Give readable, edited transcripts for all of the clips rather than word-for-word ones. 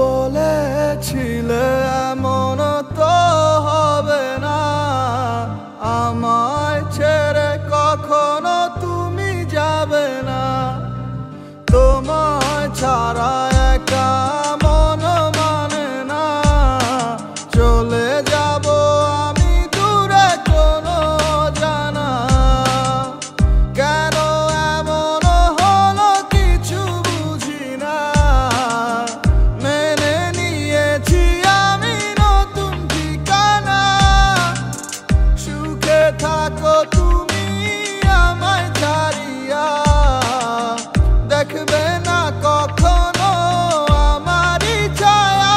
বলেছিলে এমন তো হবে না, আমায় ছেড়ে কখনো তুমি যাবে না। তোমায় ছাড়া একা মন মানে না, চলে যাব আমি দূরে কোনো জানা। কেন এমন হলো কিছু বুঝি না, মেনে নিয়েছি আমি নতুন ঠিকানা। সুখে থাকো তুমি আমায় ছাড়িয়া, দেখবে না কখনো আমারই ছায়া।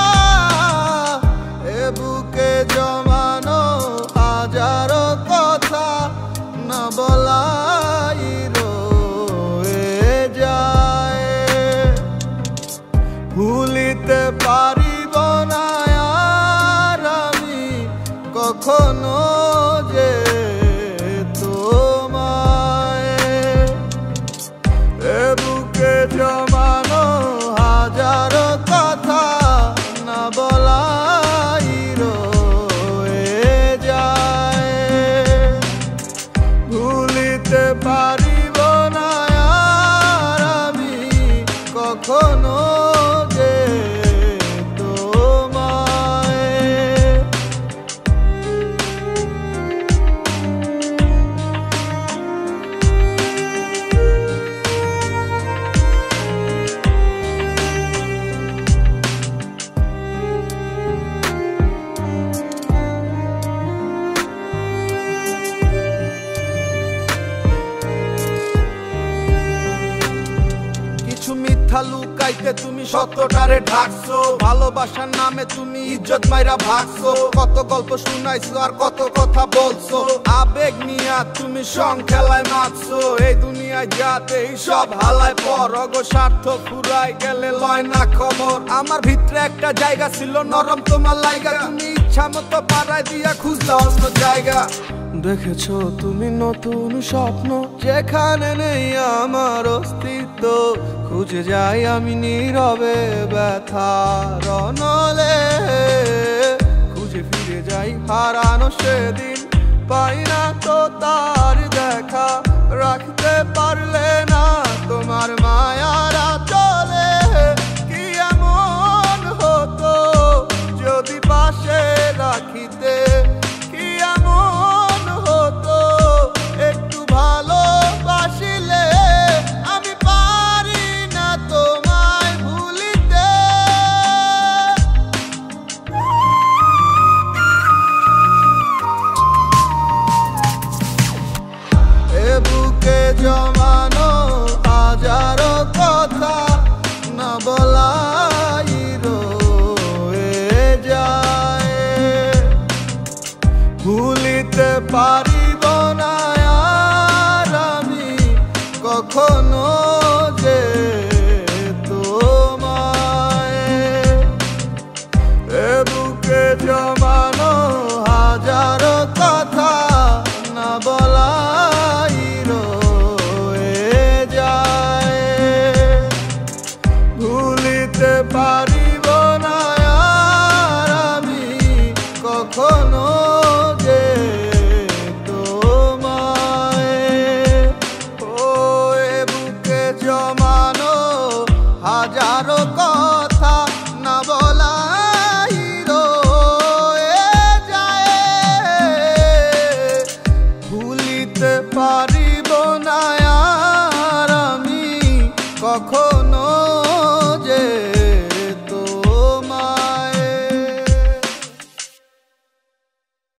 এ বুকে জমানো হাজারো কথা না বলাই রয়ে যায়। ভুলিতে পারিব না আর আমি কখনো যে তোমায়। এ বুকে জমানো হাজারো কথা না বলাই রয়ে যায়। ভুলিতে পারিব না আর আমি কখনো যে তোমায়। কিছু মিথ্যা লুকাইতে তুমি সত্যটারে ঢাকছো, ভালোবাসার নামে তুমি ইজ্জত মাইরা ভাগছো। কত গল্প শুনাইছো আর কত কথা বলছো, আবেগ নিয়া তুমি সং খেলায় মারছো। এই দুনিয়ায় যাতে এই সব হালায় পর, অগো স্বার্থ ফুরাই গেলে লয় না খবর। আমার ভিতরে একটা জায়গা ছিল নরম তোমার লাইগা, তুমি ইচ্ছা মতো পাড়ায় দিয়া খুঁজলা অন্য জায়গা। দেখেছো তুমি নতুন স্বপ্ন, যেখানে নেই আমার অস্তিত্ব। খুঁজে যাই আমি নীরবে ব্যথার অনলে, খুঁজে ফিরে যাই হারানো সেদিন। পাই না তো তার দেখা, রাখতে পারলে না তোমার মায়ারা চলে। কি এমন হতো যদি পাশে রাখিতে, কি এমন হতো একটু ভালোবাসিলে। আমি পারি না তোমায় ভুলিতে। এ বুকে জমানো হাজারো কথা না বলাই রয়ে যায়। ভুলিতে পারিব না আর আমি কখনো যে তোমায়। এ বুকে জমানো হাজারো কথা না বলাই রয়ে যায়। ভুলিতে পারিব না আর আমি কখনো যে তোমায়। ও এ বুকে জমানো হাজারো